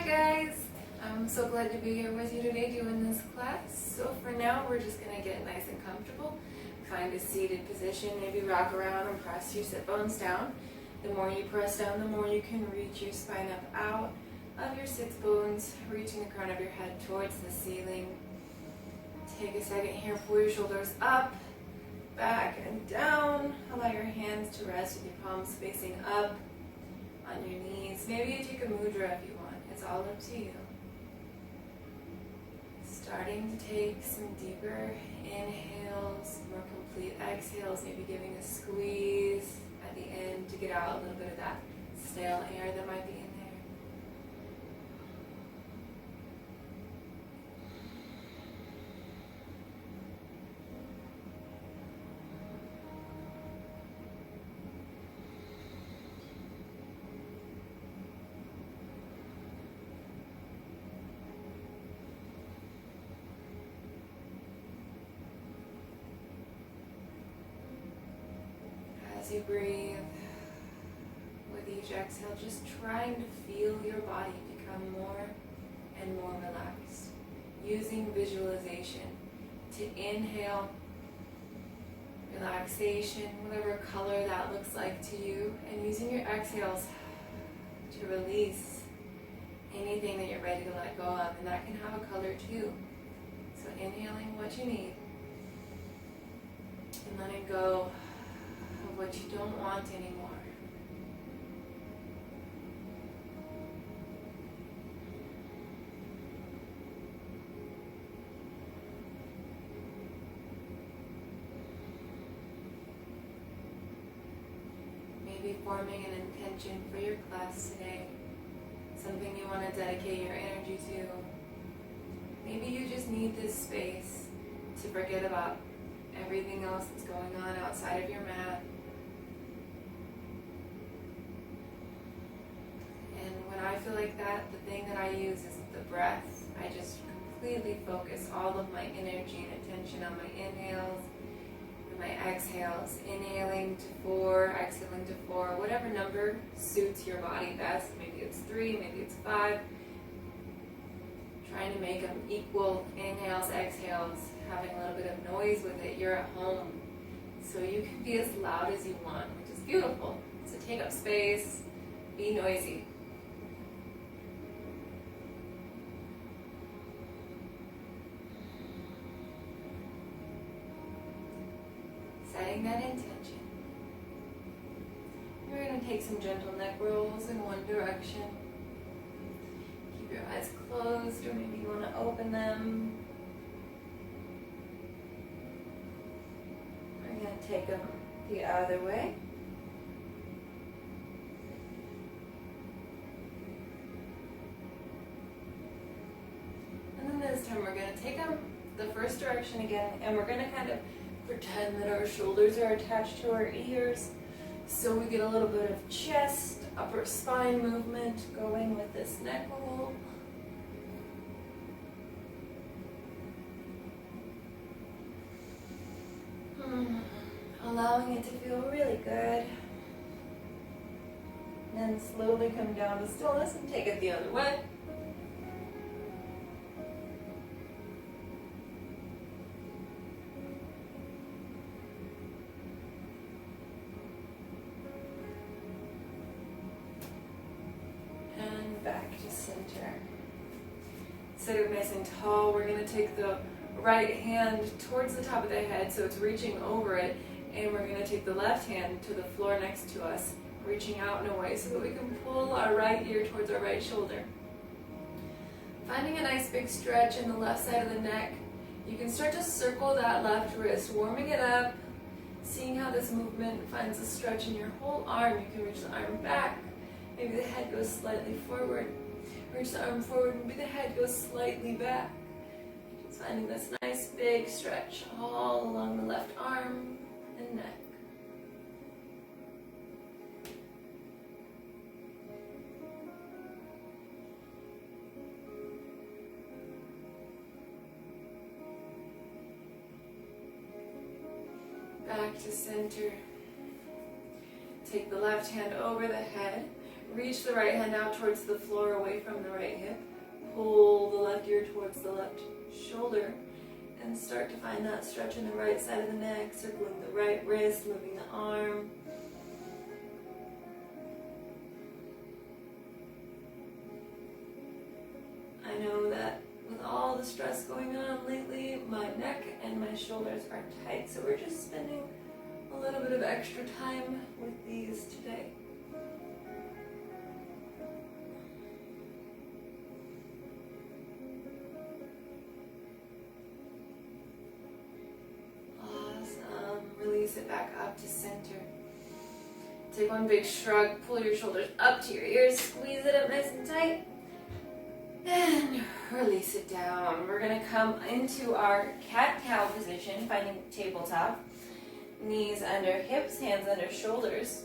guys! I'm so glad to be here with you today doing this class. So for now, we're just going to get nice and comfortable. Find a seated position, maybe rock around and press your sit bones down. The more you press down, the more you can reach your spine up out of your sits bones, reaching the crown of your head towards the ceiling. Take a second here, pull your shoulders up, back and down. Allow your hands to rest with your palms facing up on your knees. Maybe you take a mudra if you want. It's all up to you. Starting to take some deeper inhales, more complete exhales, maybe giving a squeeze at the end to get out a little bit of that stale air that might be in there. As you breathe, with each exhale, just trying to feel your body become more and more relaxed. Using visualization to inhale relaxation, whatever color that looks like to you, and using your exhales to release anything that you're ready to let go of, and that can have a color too. So inhaling what you need and letting go of what you don't want anymore. Maybe forming an intention for your class today, something you want to dedicate your energy to. Maybe you just need this space to forget about everything else that's going on outside of your mat. I feel like that, the thing that I use is the breath. I just completely focus all of my energy and attention on my inhales and my exhales. Inhaling to 4, exhaling to 4, whatever number suits your body best. Maybe it's 3, maybe it's 5. Trying to make them equal inhales, exhales, having a little bit of noise with it. You're at home, so you can be as loud as you want, which is beautiful. So take up space, be noisy. Setting that intention. We're going to take some gentle neck rolls in one direction. Keep your eyes closed, or maybe you want to open them. We're going to take them the other way. And then this time we're going to take them the first direction again, and we're going to kind of pretend that our shoulders are attached to our ears, so we get a little bit of chest, upper spine movement going with this neck roll. Allowing it to feel really good. And then slowly come down to stillness and take it the other way. Back to center. Sit up nice and tall. We're going to take the right hand towards the top of the head, so it's reaching over it, and we're going to take the left hand to the floor next to us, reaching out and away so that we can pull our right ear towards our right shoulder. Finding a nice big stretch in the left side of the neck. You can start to circle that left wrist, warming it up, seeing how this movement finds a stretch in your whole arm. You can reach the arm back. Maybe the head goes slightly forward. Reach the arm forward, maybe the head goes slightly back. Just finding this nice big stretch all along the left arm and neck. Back to center. Take the left hand over the head, Reach the right hand out towards the floor, away from the right hip. Pull the left ear towards the left shoulder. And start to find that stretch in the right side of the neck, circling the right wrist, moving the arm. I know that with all the stress going on lately, my neck and my shoulders are tight, so we're just spending a little bit of extra time with these today. Release it back up to center. Take one big shrug, pull your shoulders up to your ears, squeeze it up nice and tight, and release it down. We're going to come into our cat-cow position, finding tabletop. Knees under hips, hands under shoulders.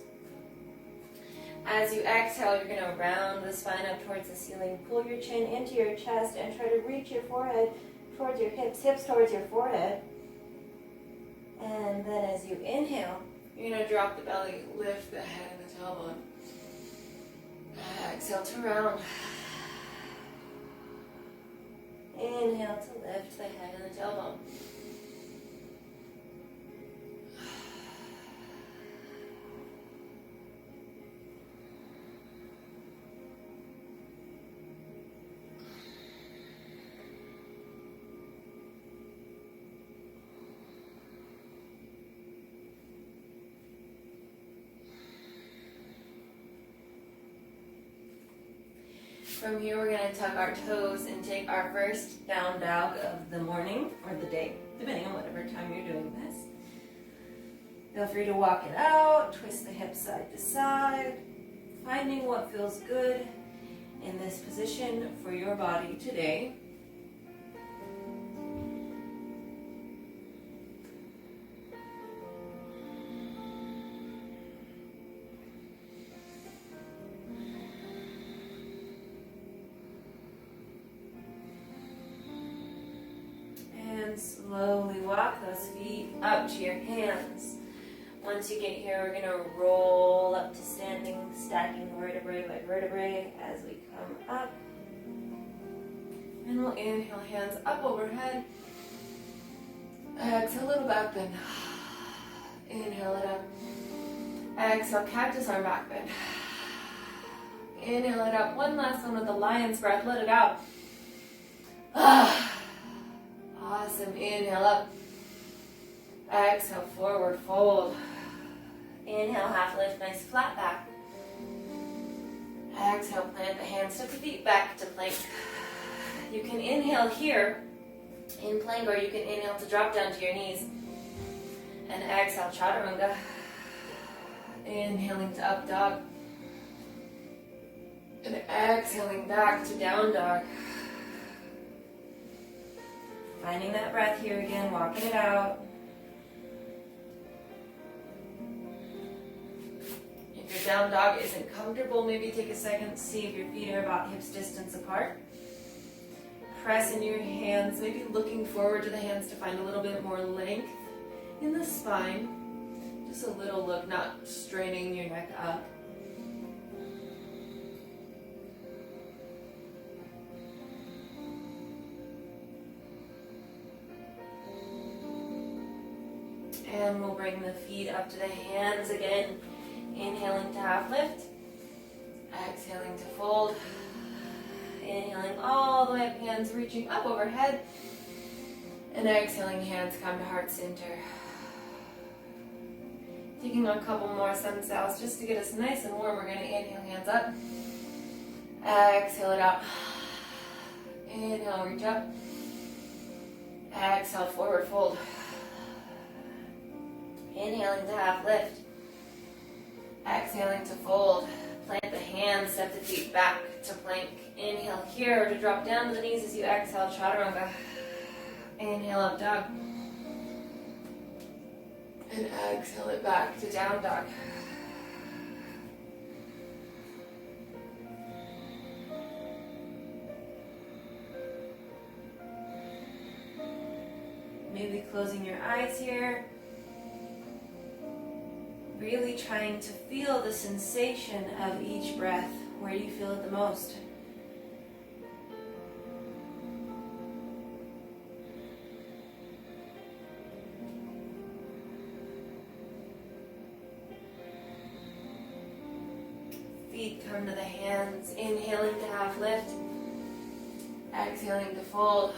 As you exhale, you're going to round the spine up towards the ceiling. Pull your chin into your chest and try to reach your forehead towards your hips, hips towards your forehead. And then as you inhale, you're going to drop the belly, lift the head and the tailbone. Exhale to round. Inhale to lift the head and the tailbone. From here, we're going to tuck our toes and take our first down dog of the morning or the day, depending on whatever time you're doing this. Feel free to walk it out, twist the hips side to side, finding what feels good in this position for your body today. Slowly walk those feet up to your hands. Once you get here, we're going to roll up to standing, stacking vertebrae by vertebrae as we come up. And we'll inhale, hands up overhead. Exhale, little back bend. Inhale it up. Exhale, cactus arm back bend. Inhale it up. One last one with the lion's breath. Let it out. Awesome. Inhale up. Exhale, forward fold. Inhale, half lift, nice flat back. Exhale, plant the hands, step the feet back to plank. You can inhale here in plank, or you can inhale to drop down to your knees. And exhale, chaturanga. Inhaling to up dog. And exhaling back to down dog. Finding that breath here again, walking it out. If your down dog isn't comfortable, maybe take a second to see if your feet are about hips distance apart. Press in your hands, maybe looking forward to the hands to find a little bit more length in the spine. Just a little look, not straining your neck up. And we'll bring the feet up to the hands again. Inhaling to half lift. Exhaling to fold. Inhaling all the way up, hands reaching up overhead. And exhaling, hands come to heart center. Taking a couple more sun cells just to get us nice and warm. We're going to inhale, hands up. Exhale it out. Inhale, reach up. Exhale, forward fold. Inhaling to half lift. Exhaling to fold. Plant the hands, step the feet back to plank. Inhale here to drop down to the knees as you exhale, chaturanga. Inhale, up dog. And exhale it back to down dog. Maybe closing your eyes here. Really trying to feel the sensation of each breath. where you feel it the most. Feet come to the hands, inhaling to half lift, exhaling to fold,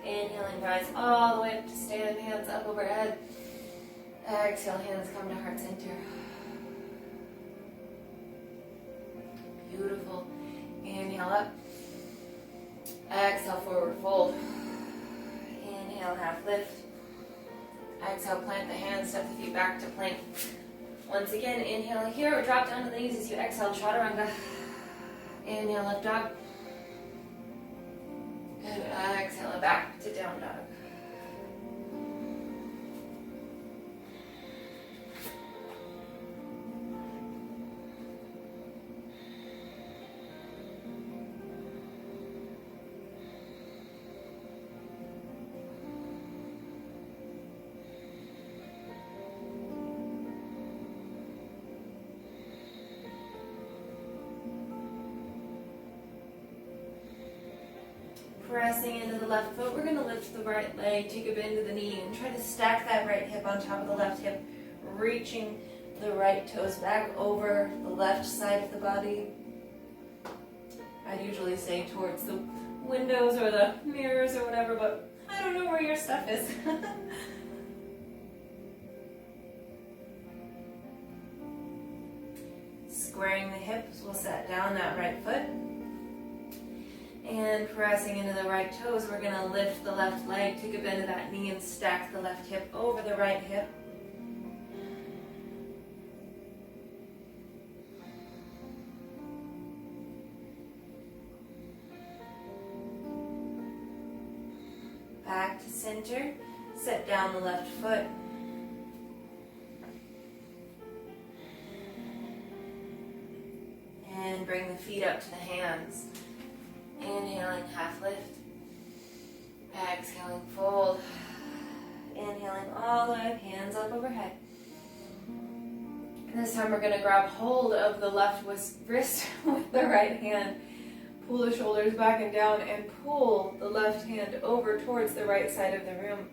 inhaling rise all the way up to stand, hands up overhead, exhale, hands come to heart center. Beautiful. Inhale up, exhale, forward fold, inhale, half lift, exhale, plant the hands, step the feet back to plank. Once again, inhale here, or drop down to the knees as you exhale, chaturanga. Inhale, up dog. And exhale, back to down dog. Pressing into the left foot, we're going to lift the right leg, take a bend to the knee, and try to stack that right hip on top of the left hip, reaching the right toes back over the left side of the body. I'd usually say towards the windows or the mirrors or whatever, but I don't know where your stuff is. Squaring the hips, we'll set down that right foot. And pressing into the right toes, we're going to lift the left leg, take a bend of that knee, and stack the left hip over the right hip. Back to center, set down the left foot. And bring the feet up to the hands. Inhaling, half lift. Exhaling, fold. Inhaling all the way, hands up overhead. And this time we're going to grab hold of the left wrist with the right hand. Pull the shoulders back and down and pull the left hand over towards the right side of the room.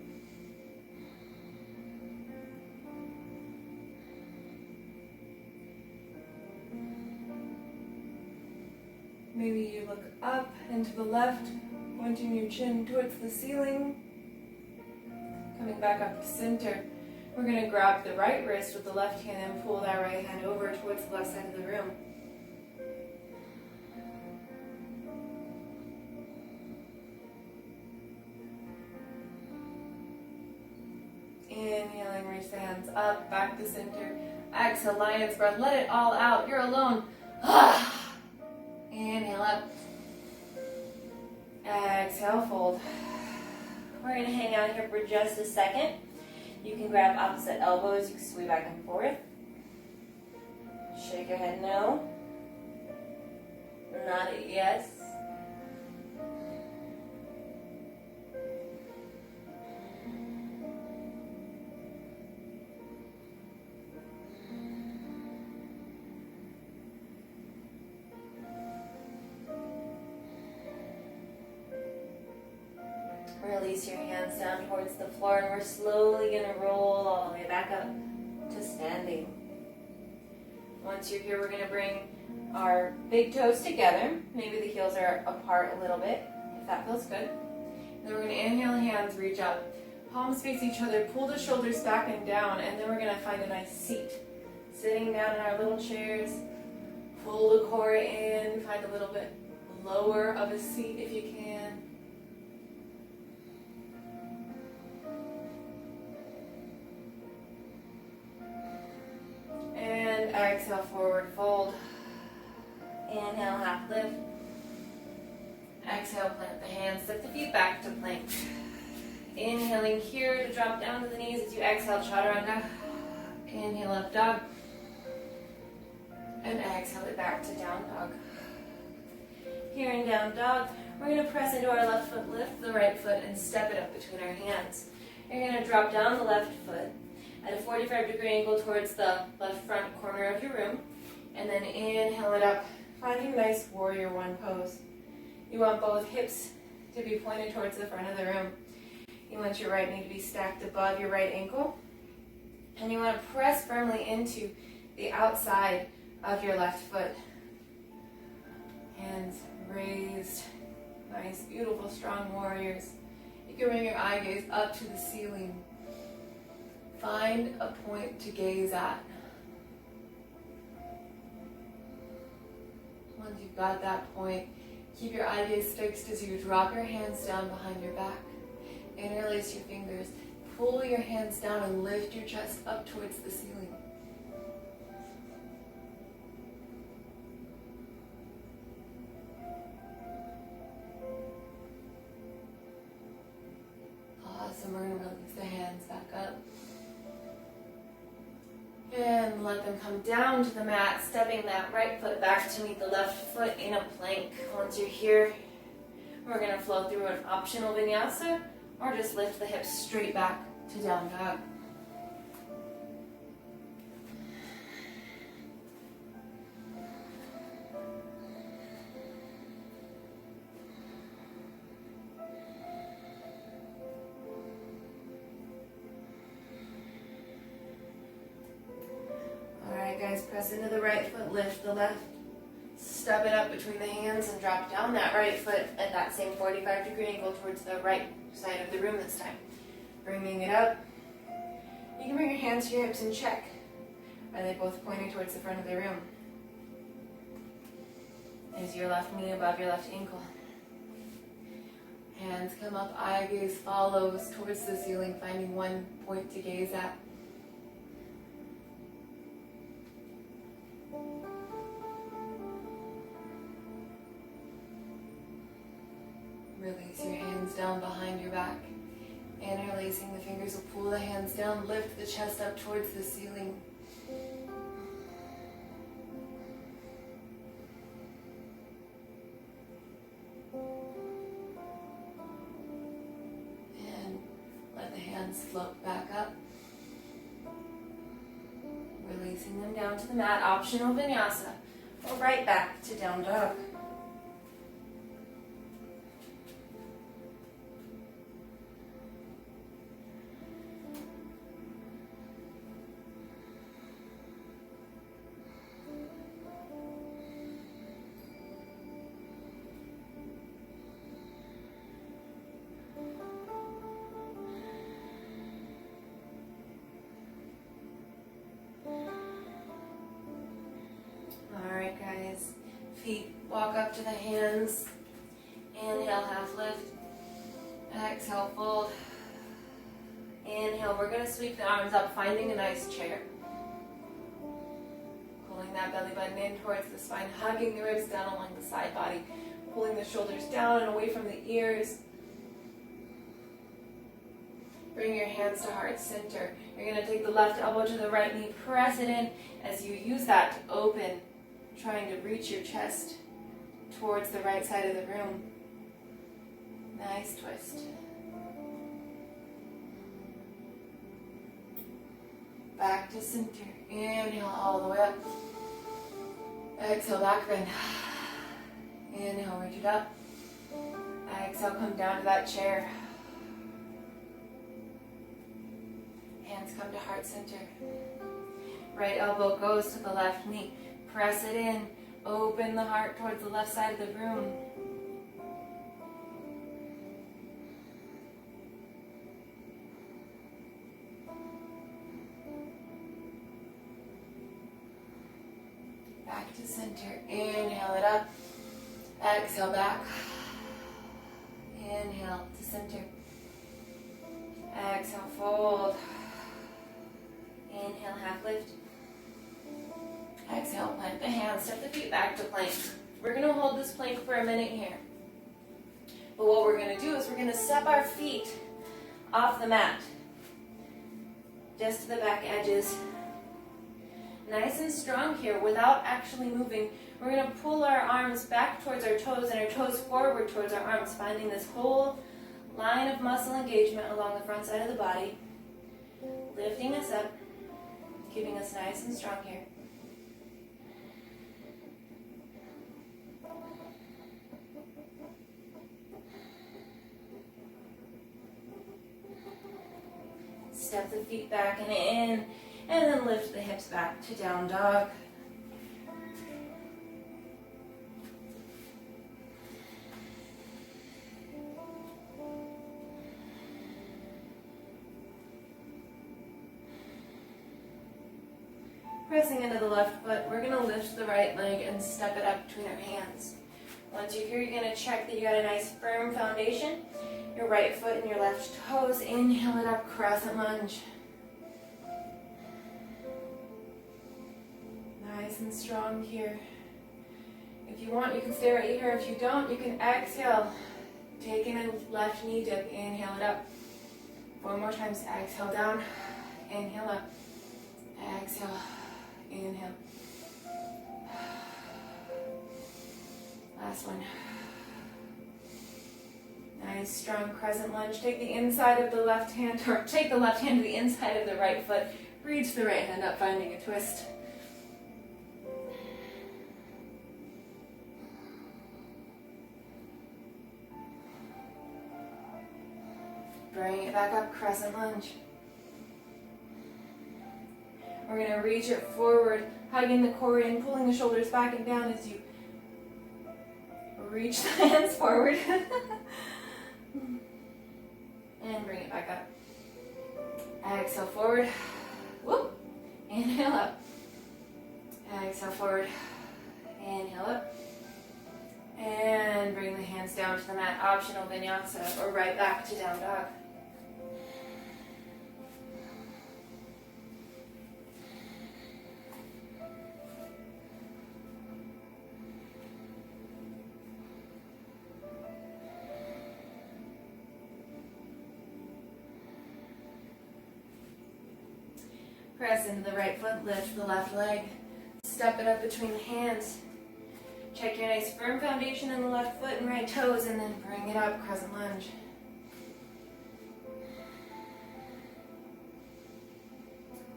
Maybe you look up and to the left, pointing your chin towards the ceiling. Coming back up to center. We're going to grab the right wrist with the left hand and pull that right hand over towards the left side of the room. Inhaling, reach the hands up, back to center. Exhale, lion's breath. Let it all out. You're alone. Inhale up. Exhale, fold. We're going to hang out here for just a second. You can grab opposite elbows. You can sway back and forth. Shake your head no. Nod it yes. Release your hands down towards the floor, and we're slowly going to roll all the way back up to standing. Once you're here, we're going to bring our big toes together. Maybe the heels are apart a little bit, if that feels good. Then we're going to inhale, hands reach up. Palms face each other, pull the shoulders back and down, and then we're going to find a nice seat. Sitting down in our little chairs, pull the core in, find a little bit lower of a seat if you can. And exhale, forward fold. Inhale, half lift. Exhale, plant the hands, step the feet back to plank. Inhaling here to drop down to the knees as you exhale, chaturanga. Inhale, up dog. And exhale it back to down dog. Here in down dog, we're going to press into our left foot, lift the right foot, and step it up between our hands. You're going to drop down the left foot at a 45-degree angle towards the left front corner of your room. And then inhale it up, Finding a nice warrior one pose. You want both hips to be pointed towards the front of the room. You want your right knee to be stacked above your right ankle. And you want to press firmly into the outside of your left foot. Hands raised. Nice, beautiful, strong warriors. You can bring your eye gaze up to the ceiling. Find a point to gaze at. Once you've got that point, keep your eye gaze fixed as you drop your hands down behind your back. Interlace your fingers. Pull your hands down and lift your chest up towards the ceiling. Awesome. We're going to release the hands back up. And let them come down to the mat, stepping that right foot back to meet the left foot in a plank. Once you're here, we're going to flow through an optional vinyasa, or just lift the hips straight back to down dog. Alright guys, press into the right foot, lift the left, step it up between the hands and drop down that right foot at that same 45-degree angle towards the right side of the room this time. Bringing it up. You can bring your hands to your hips and check. Are they both pointing towards the front of the room? Is your left knee above your left ankle? Hands come up, eye gaze follows towards the ceiling, finding one point to gaze at. Release your hands down behind your back. Interlacing the fingers will pull the hands down, lift the chest up towards the ceiling. And let the hands float back up. Releasing them down to the mat, optional vinyasa. Or right back to down dog. Alright guys, feet walk up to the hands. Inhale, half lift. Exhale, fold. Inhale, we're going to sweep the arms up, finding a nice chair. Pulling that belly button in towards the spine, hugging the ribs down along the side body. Pulling the shoulders down and away from the ears. Bring your hands to heart center. You're going to take the left elbow to the right knee, press it in as you use that to open, trying to reach your chest towards the right side of the room. Nice twist. Back to center. Inhale all the way up. Exhale, back bend. Inhale, reach it up. Exhale, come down to that chair. Hands come to heart center. Right elbow goes to the left knee. Press it in. Open the heart towards the left side of the room. Back to center. Inhale it up. Exhale back. Inhale to center. Exhale, fold. Inhale, half lift. Exhale, plant the hands, step the feet back to plank. We're going to hold this plank for a minute here. But what we're going to do is we're going to step our feet off the mat. Just to the back edges. Nice and strong here without actually moving. We're going to pull our arms back towards our toes and our toes forward towards our arms, finding this whole line of muscle engagement along the front side of the body. Lifting us up, keeping us nice and strong here. step the feet back and in, and then lift the hips back to down dog. Pressing into the left foot, we're going to lift the right leg and step it up between our hands. Once you're here, you're going to check that you got a nice firm foundation. Your right foot and your left toes. Inhale it up, crescent lunge. Nice and strong here. If you want, you can stay right here. If you don't, you can exhale. Take in a left knee dip. Inhale it up. 4 more times. Exhale down. Inhale up. Exhale. Inhale. Last one. Nice, strong crescent lunge. Take the inside of the left hand, or take the left hand to the inside of the right foot. Reach the right hand up, finding a twist. Bring it back up, crescent lunge. We're going to reach it forward, hugging the core in, pulling the shoulders back and down as you reach the hands forward. And bring it back up. Exhale forward. Whoop. Inhale up. Exhale forward. Inhale up. And bring the hands down to the mat. Optional vinyasa, or right back to down dog. Press into the right foot, lift the left leg. Step it up between the hands. Check your nice firm foundation in the left foot and right toes, and then bring it up, crescent lunge.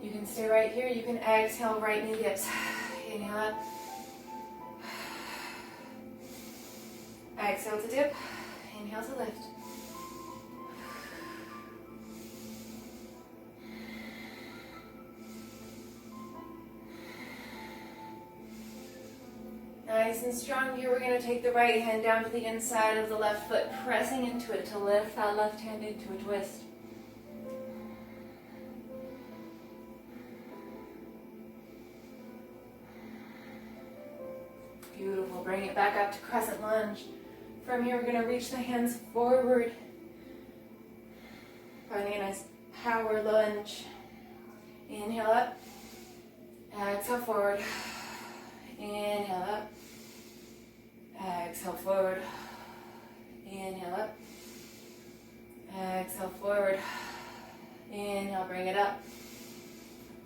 You can stay right here. You can exhale, right knee dips. Inhale up. Exhale to dip. Inhale to lift. Nice and strong here. We're going to take the right hand down to the inside of the left foot, pressing into it to lift that left hand into a twist. Beautiful. Bring it back up to crescent lunge. From here, we're going to reach the hands forward, finding a nice power lunge. Inhale up. Exhale forward. Inhale up. Exhale forward. Inhale up. Exhale forward. Inhale, bring it up.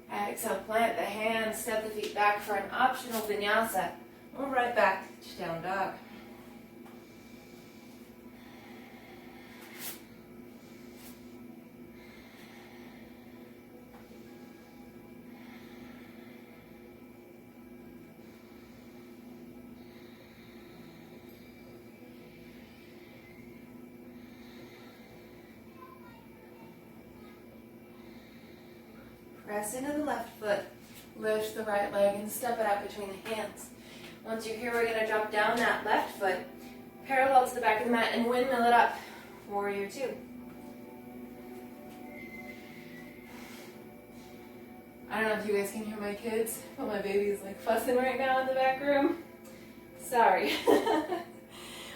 Exhale, plant the hands, step the feet back for an optional vinyasa. We're right back to down dog. Press into the left foot, lift the right leg, and step it up between the hands. Once you're here, we're going to drop down that left foot, parallel to the back of the mat, and windmill it up. Warrior two. I don't know if you guys can hear my kids, but my baby's like fussing right now in the back room. Sorry.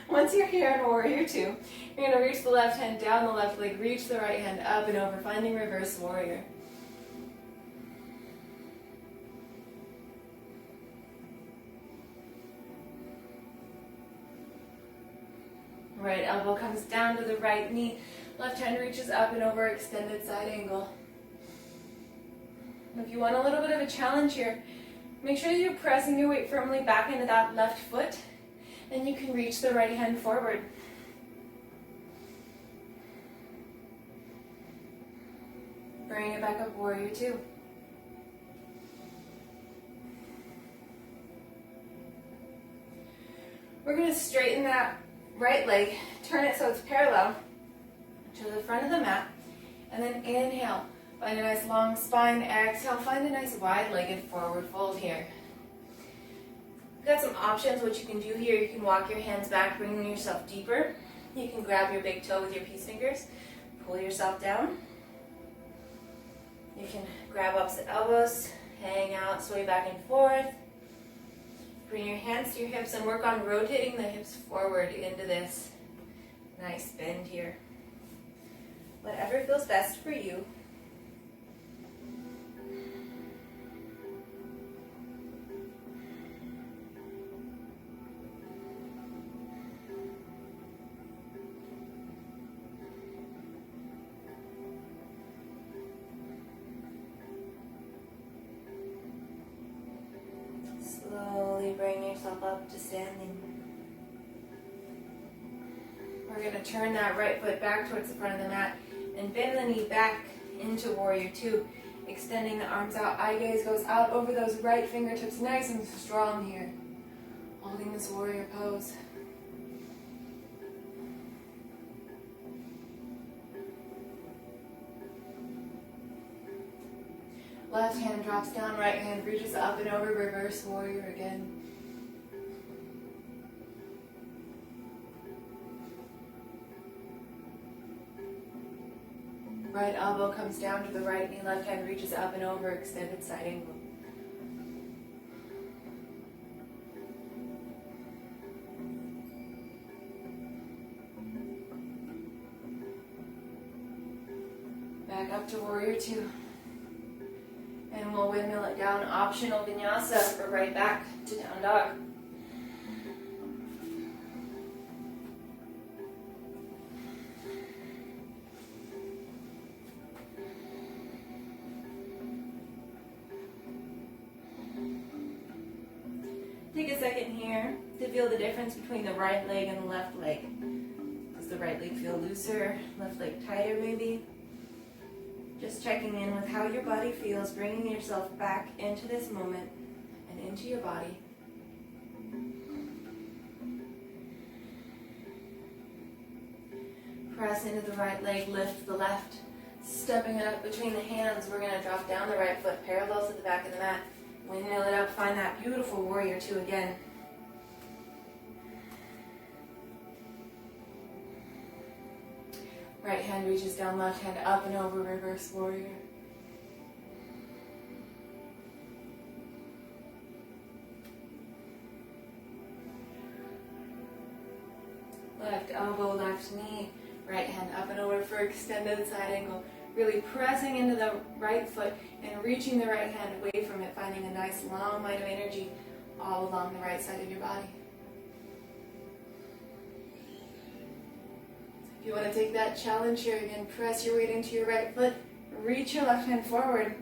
Once you're here in warrior two, you're going to reach the left hand down the left leg, reach the right hand up and over, finding reverse warrior. Right elbow comes down to the right knee. Left hand reaches up and over, extended side angle. If you want a little bit of a challenge here, make sure you're pressing your weight firmly back into that left foot, and you can reach the right hand forward. Bring it back up, warrior two. We're going to straighten that right leg, turn it so it's parallel to the front of the mat, and then inhale. Find a nice long spine. Exhale, find a nice wide-legged forward fold here. You've got some options what you can do here. You can walk your hands back, bringing yourself deeper. You can grab your big toe with your peace fingers, pull yourself down. You can grab opposite elbows, hang out, sway back and forth. Bring your hands to your hips and work on rotating the hips forward into this nice bend here. Whatever feels best for you. Slowly bring yourself up to standing. We're going to turn that right foot back towards the front of the mat and bend the knee back into warrior two. Extending the arms out, eye gaze goes out over those right fingertips, nice and strong here. Holding this warrior pose. Left hand drops down, right hand reaches up and over, reverse warrior again. Right elbow comes down to the right knee, left hand reaches up and over, extended side angle. Back up to warrior two. And we'll windmill it down, optional vinyasa, or right back to down dog. Take a second here to feel the difference between the right leg and the left leg. Does the right leg feel looser, left leg tighter maybe? Just checking in with how your body feels, bringing yourself back into this moment and into your body. Press into the right leg, lift the left. Stepping it up between the hands, we're going to drop down the right foot parallel to the back of the mat. Windmill it up, find that beautiful warrior two again. Right hand reaches down, left hand up and over, reverse warrior. Left elbow, left knee, right hand up and over for extended side angle. Really pressing into the right foot and reaching the right hand away from it, finding a nice long line of energy all along the right side of your body. If you want to take that challenge here again, press your weight into your right foot, reach your left hand forward.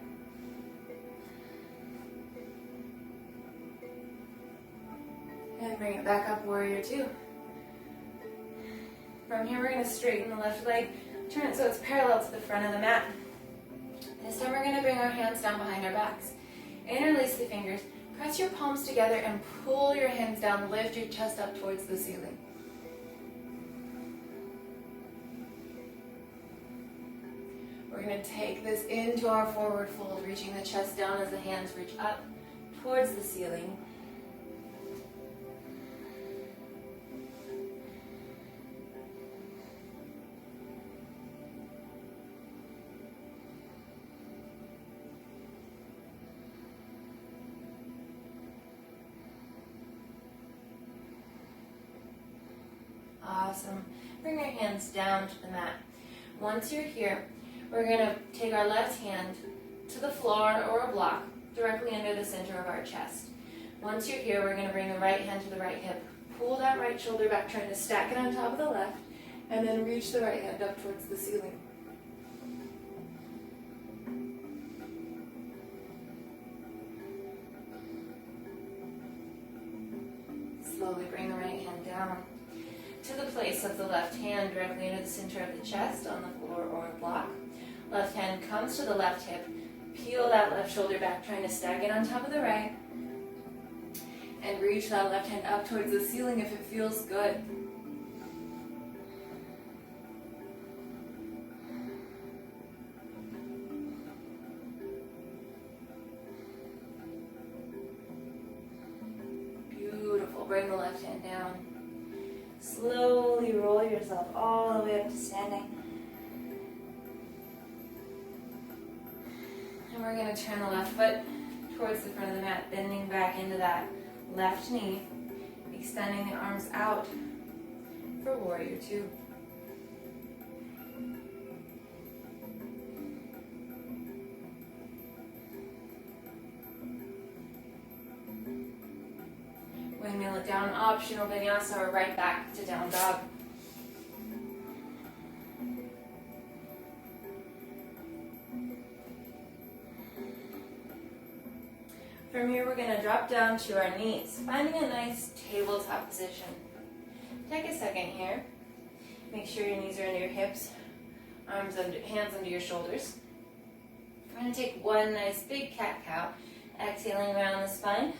And bring it back up, warrior two. From here we're going to straighten the left leg, turn it so it's parallel to the front of the mat. This time we're going to bring our hands down behind our backs. Interlace the fingers, press your palms together and pull your hands down, lift your chest up towards the ceiling. We're going to take this into our forward fold, reaching the chest down as the hands reach up towards the ceiling. Awesome. Bring your hands down to the mat. Once you're here, we're going to take our left hand to the floor or a block directly under the center of our chest. Once you're here, we're going to bring the right hand to the right hip. Pull that right shoulder back, trying to stack it on top of the left, and then reach the right hand up towards the ceiling. Slowly bring the right hand down to the place of the left hand directly into the center of the chest on the floor or a block. Left hand comes to the left hip. Peel that left shoulder back, trying to stack it on top of the right. And reach that left hand up towards the ceiling if it feels good. bring the left hand down. Slowly roll yourself all the way up to standing. And we're going to turn the left foot towards the front of the mat, bending back into that left knee, extending the arms out for warrior two. Windmill it down, optional vinyasa, or right back to down dog. From here, we're going to drop down to our knees, finding a nice tabletop position. Take a second here. Make sure your knees are under your hips, hands under your shoulders. We're going to take one nice big cat-cow, exhaling around the spine.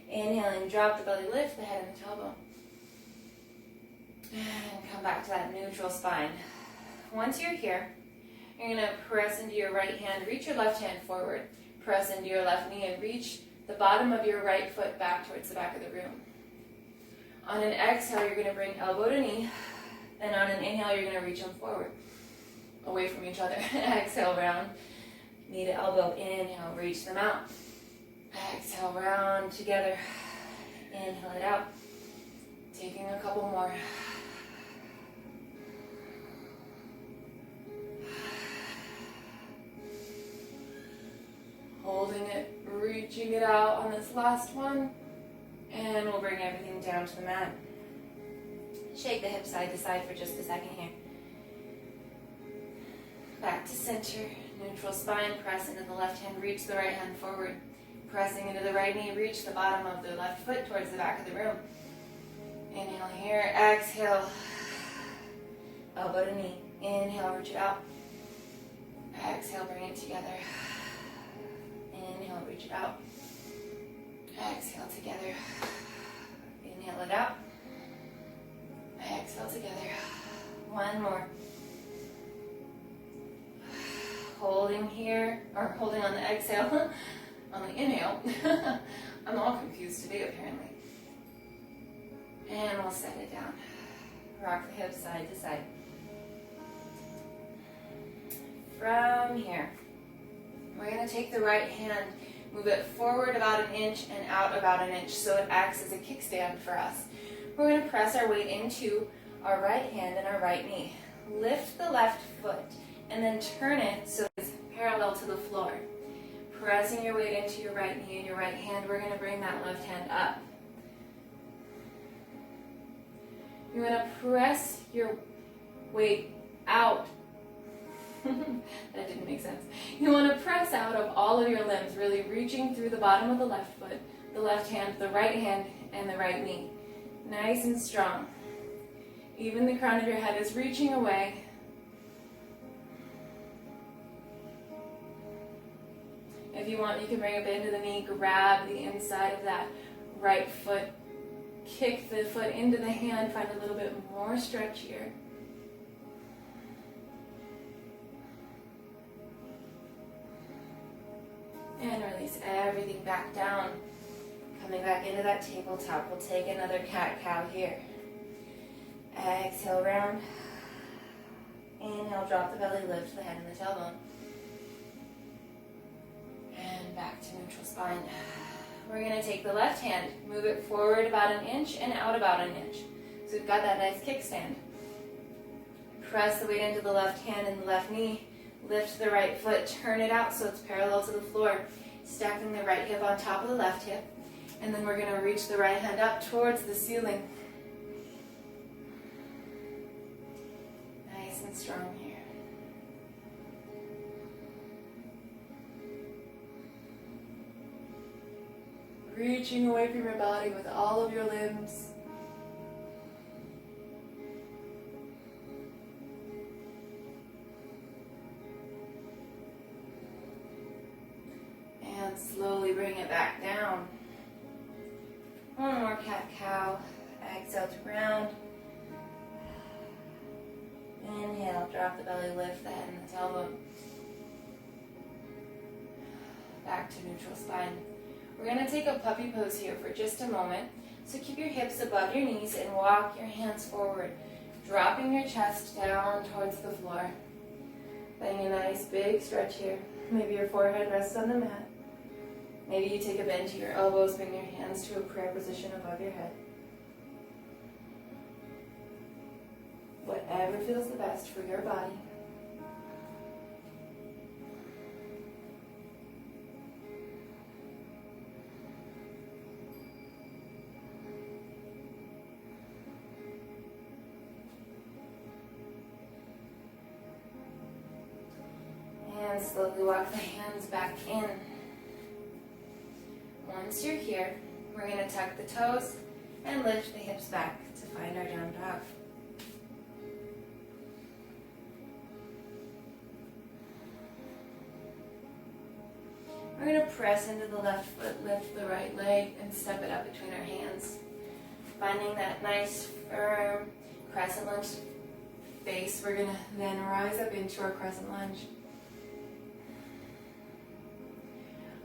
Inhaling, drop the belly, lift the head and the tailbone. And come back to that neutral spine. Once you're here, you're going to press into your right hand, reach your left hand forward, press into your left knee and reach the bottom of your right foot back towards the back of the room. On an exhale, you're going to bring elbow to knee, and on an inhale, you're going to reach them forward, away from each other. Exhale, round, knee to elbow, inhale, reach them out. Exhale, round together, inhale it out, taking a couple more. Holding it, reaching it out on this last one, and we'll bring everything down to the mat. Shake the hips side to side for just a second here. Back to center, neutral spine, press into the left hand, reach the right hand forward. Pressing into the right knee, reach the bottom of the left foot towards the back of the room. Inhale here, exhale, elbow to knee. Inhale, reach it out. Exhale, bring it together. Inhale, reach it out. Exhale together. Inhale it out. Exhale together. One more. Holding here, or holding on the exhale. On the inhale. I'm all confused today apparently. And we'll set it down. Rock the hips side to side. From here, we're going to take the right hand, move it forward about an inch and out about an inch so it acts as a kickstand for us. We're going to press our weight into our right hand and our right knee. Lift the left foot and then turn it so it's parallel to the floor. Pressing your weight into your right knee and your right hand, we're going to bring that left hand up. You're going to press your weight out. That didn't make sense. You want to press out of all of your limbs, really reaching through the bottom of the left foot, the left hand, the right hand, and the right knee. Nice and strong. Even the crown of your head is reaching away. If you want, you can bring a bend to the knee, grab the inside of that right foot, kick the foot into the hand, find a little bit more stretch here. And release everything back down. Coming back into that tabletop, we'll take another cat-cow here. Exhale, round. Inhale, drop the belly, lift the head and the tailbone. And back to neutral spine. We're going to take the left hand, move it forward about an inch and out about an inch. So we've got that nice kickstand. Press the weight into the left hand and the left knee. Lift the right foot, turn it out so it's parallel to the floor. Stacking the right hip on top of the left hip. And then we're going to reach the right hand up towards the ceiling. Nice and strong here. Reaching away from your body with all of your limbs. And slowly bring it back down. One more cat-cow. Exhale to round. Inhale, drop the belly, lift the head and the tailbone. Back to neutral spine. We're going to take a puppy pose here for just a moment. So keep your hips above your knees and walk your hands forward, dropping your chest down towards the floor. Getting a nice big stretch here. Maybe your forehead rests on the mat. Maybe you take a bend to your elbows, bring your hands to a prayer position above your head. Whatever feels the best for your body. And slowly walk the hands back in. Once you're here, we're going to tuck the toes and lift the hips back to find our down dog. We're going to press into the left foot, lift the right leg, and step it up between our hands. Finding that nice, firm crescent lunge base, we're going to then rise up into our crescent lunge.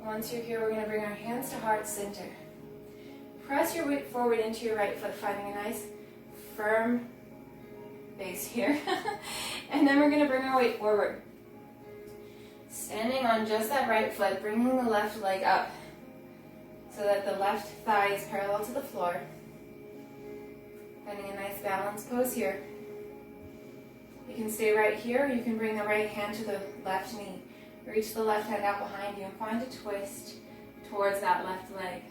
Once you're here, we're going to bring our hands to heart center. Press your weight forward into your right foot, finding a nice, firm base here. And then we're going to bring our weight forward. Standing on just that right foot, bringing the left leg up so that the left thigh is parallel to the floor. Finding a nice balanced pose here. You can stay right here, or you can bring the right hand to the left knee. Reach the left hand out behind you and find a twist towards that left leg.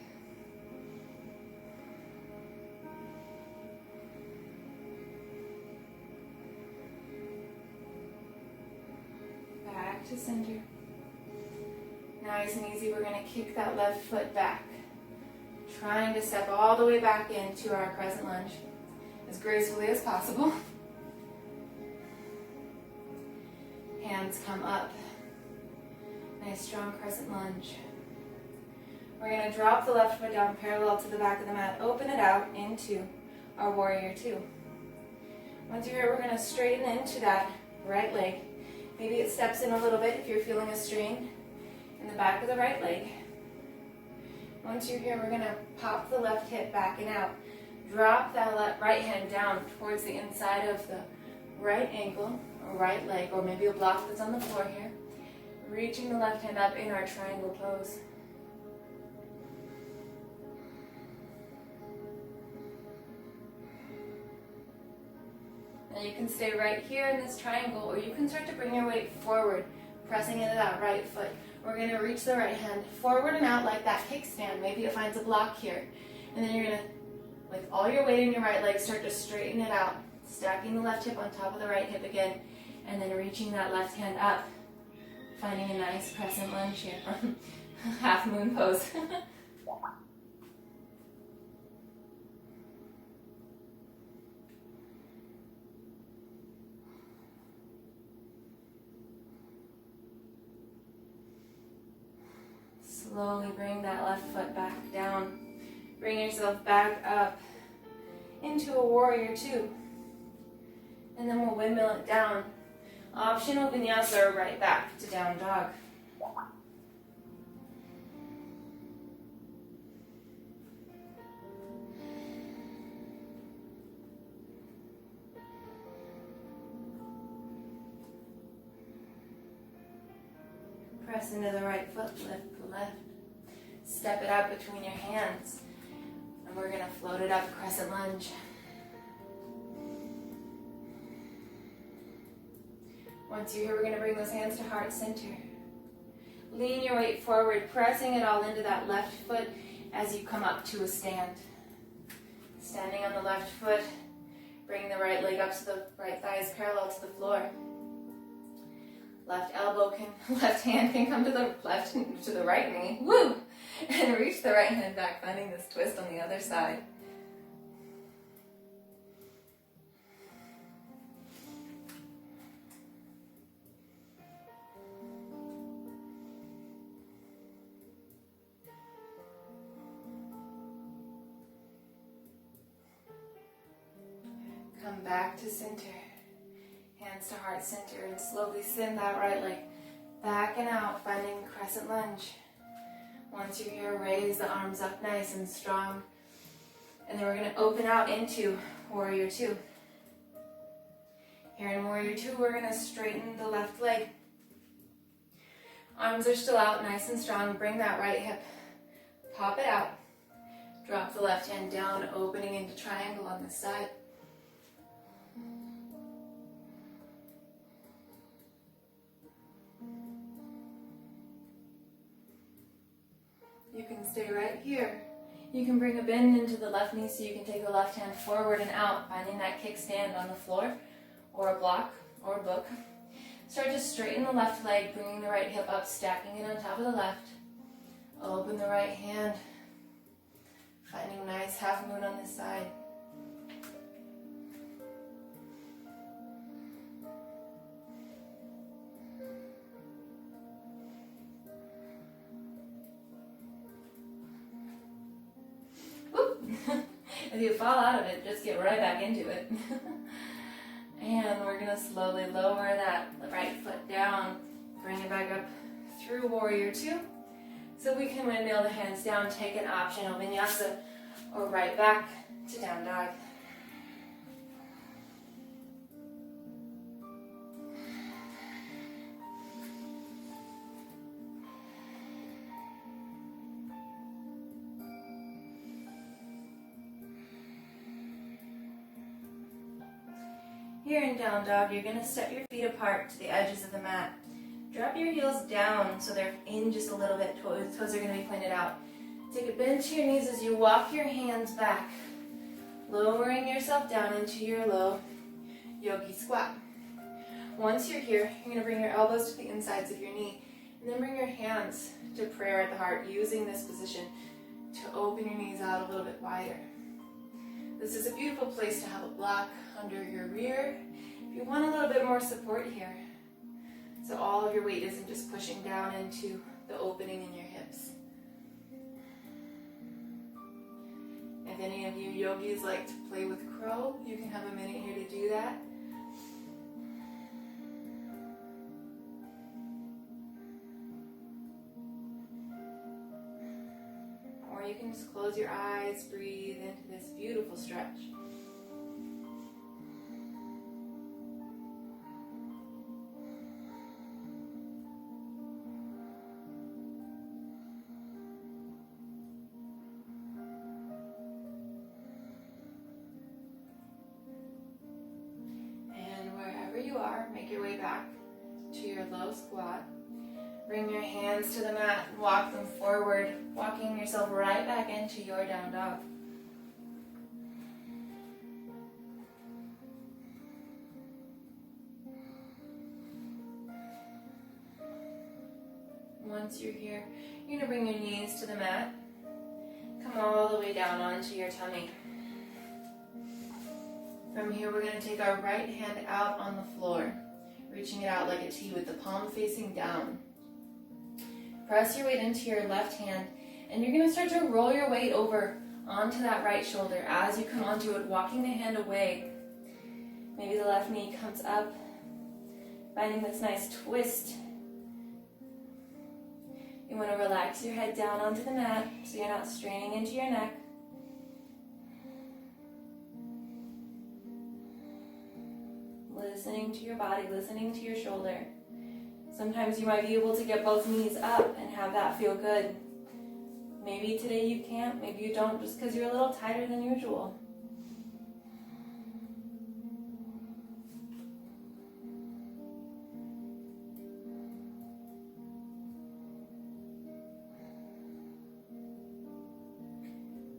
Back to center. Nice and easy, we're going to kick that left foot back. Trying to step all the way back into our crescent lunge as gracefully as possible. Hands come up. Nice strong crescent lunge. We're going to drop the left foot down parallel to the back of the mat. Open it out into our warrior two. Once you're here, we're going to straighten into that right leg. Maybe it steps in a little bit if you're feeling a strain in the back of the right leg. Once you're here, we're going to pop the left hip back and out. Drop that right hand down towards the inside of the right ankle or right leg, or maybe a block that's on the floor here. Reaching the left hand up in our triangle pose. Now you can stay right here in this triangle, or you can start to bring your weight forward, pressing into that right foot. We're going to reach the right hand forward and out like that kickstand. Maybe it finds a block here. And then you're going to, with all your weight in your right leg, start to straighten it out. Stacking the left hip on top of the right hip again, and then reaching that left hand up. Finding a nice crescent lunge here from half moon pose. Slowly bring that left foot back down. Bring yourself back up into a warrior two. And then we'll windmill it down. Optional vinyasa, right back to down dog. Press into the right foot, lift the left. Step it up between your hands. And we're going to float it up, crescent lunge. Once you're here, we're going to bring those hands to heart center. Lean your weight forward, pressing it all into that left foot as you come up to a stand. Standing on the left foot, bring the right leg up so the right thigh is parallel to the floor. Left hand can come to the right knee. Woo! And reach the right hand back, finding this twist on the other side. Come back to center. Hands to heart center, and slowly send that right leg back and out, finding crescent lunge. Once you're here, raise the arms up nice and strong. And then we're going to open out into Warrior Two. Here in Warrior Two, we're going to straighten the left leg. Arms are still out, nice and strong. Bring that right hip, pop it out. Drop the left hand down, opening into triangle on this side. You can stay right here. You can bring a bend into the left knee so you can take the left hand forward and out, finding that kickstand on the floor or a block or a book. Start to straighten the left leg, bringing the right hip up, stacking it on top of the left. Open the right hand, finding nice half moon on this side. If you fall out of it, just get right back into it. And we're going to slowly lower that right foot down, bring it back up through Warrior Two. So we can windmill the hands down, take an optional vinyasa, or right back to down dog. Here in down dog, you're going to step your feet apart to the edges of the mat. Drop your heels down so they're in just a little bit, toes are going to be pointed out. Take a bend to your knees as you walk your hands back, lowering yourself down into your low yogi squat. Once you're here, you're going to bring your elbows to the insides of your knee, and then bring your hands to prayer at the heart, using this position to open your knees out a little bit wider. This is a beautiful place to have a block under your rear if you want a little bit more support here. So all of your weight isn't just pushing down into the opening in your hips. If any of you yogis like to play with crow, you can have a minute here to do that. Or you can just close your eyes, breathe into this beautiful stretch. Make your way back to your low squat. Bring your hands to the mat and walk them forward, walking yourself right back into your down dog. Once you're here, you're going to bring your knees to the mat. Come all the way down onto your tummy. From here, we're going to take our right hand out on the floor, reaching it out like a T with the palm facing down. Press your weight into your left hand, and you're going to start to roll your weight over onto that right shoulder as you come onto it, walking the hand away. Maybe the left knee comes up, finding this nice twist. You want to relax your head down onto the mat so you're not straining into your neck. Listening to your body, listening to your shoulder. Sometimes you might be able to get both knees up and have that feel good. Maybe today you can't, maybe you don't, just because you're a little tighter than usual.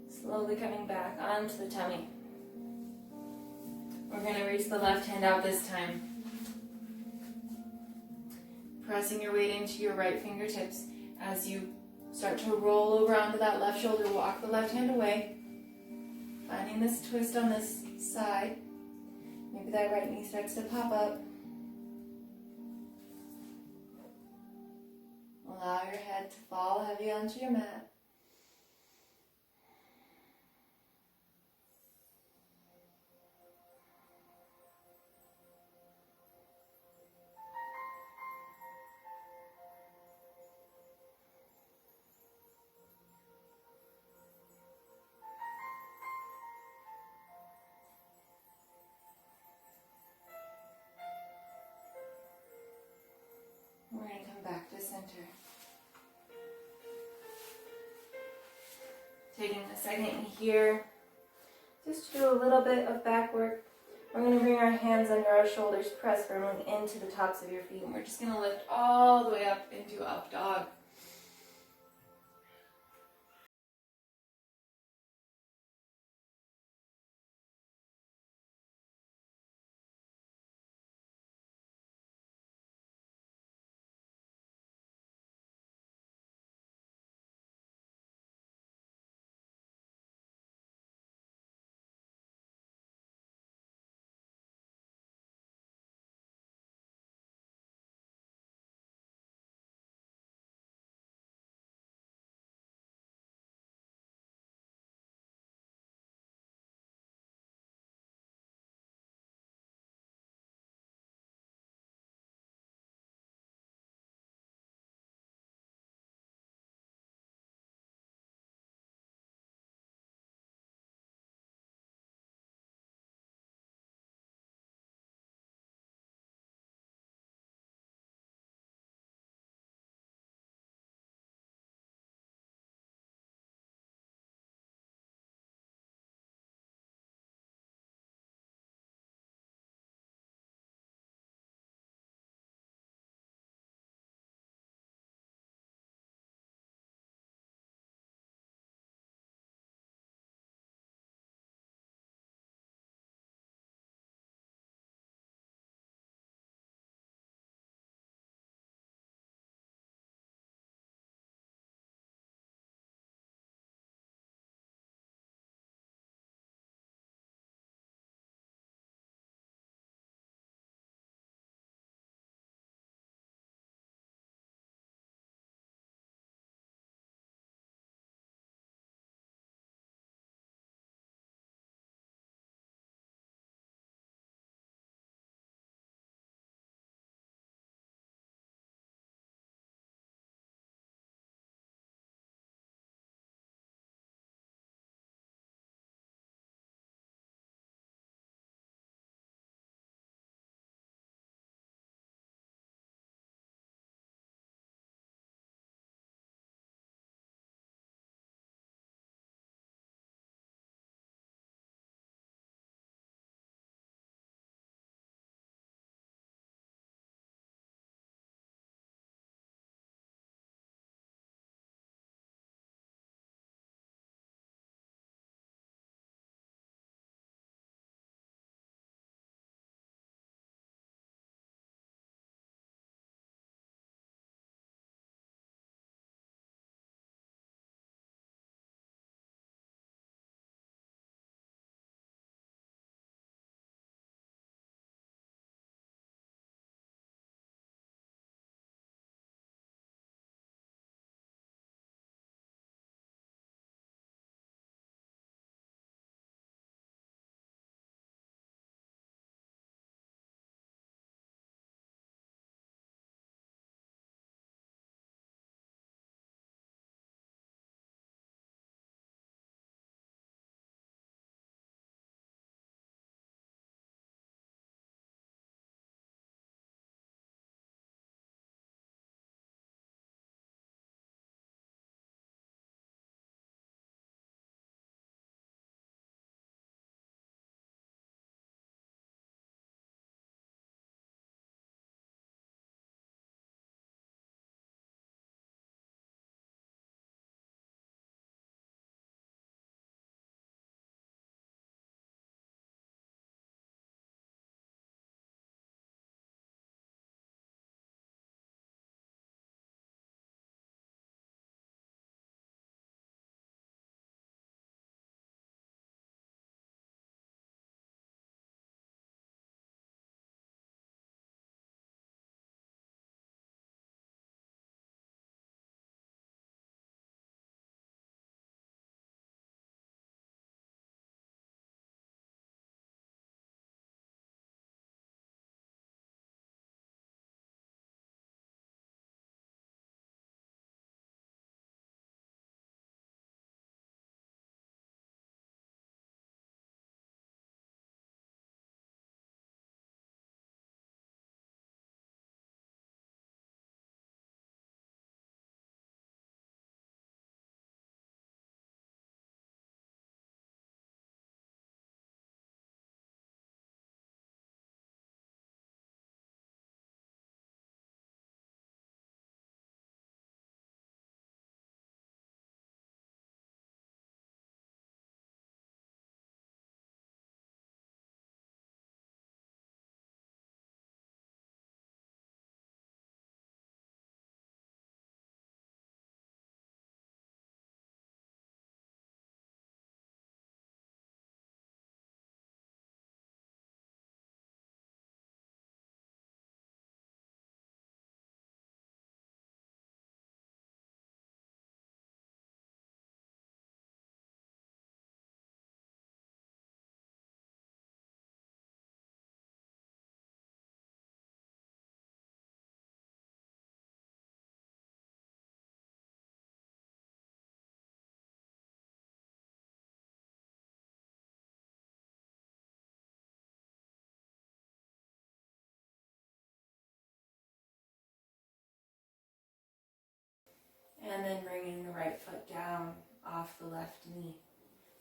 Slowly coming back onto the tummy. We're going to reach the left hand out this time. Pressing your weight into your right fingertips as you start to roll over onto that left shoulder. Walk the left hand away. Finding this twist on this side. Maybe that right knee starts to pop up. Allow your head to fall heavy onto your mat. Taking a second here, just to do a little bit of back work. We're going to bring our hands under our shoulders, press firmly into the tops of your feet, and we're just going to lift all the way up into up dog. And then bringing the right foot down off the left knee.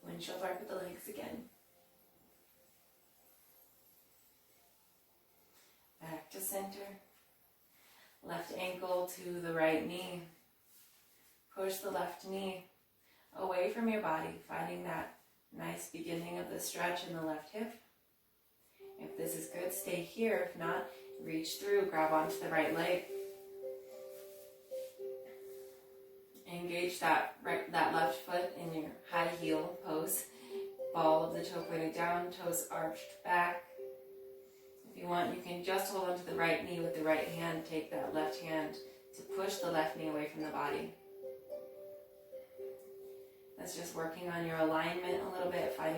Windshield wiper the legs again. Back to center. Left ankle to the right knee. Push the left knee away from your body, finding that nice beginning of the stretch in the left hip. If this is good, stay here. If not, reach through, grab onto the right leg. Engage that left foot in your high heel pose. Ball of the toe pointed down, toes arched back. If you want, you can just hold onto the right knee with the right hand. Take that left hand to push the left knee away from the body. That's just working on your alignment a little bit, finding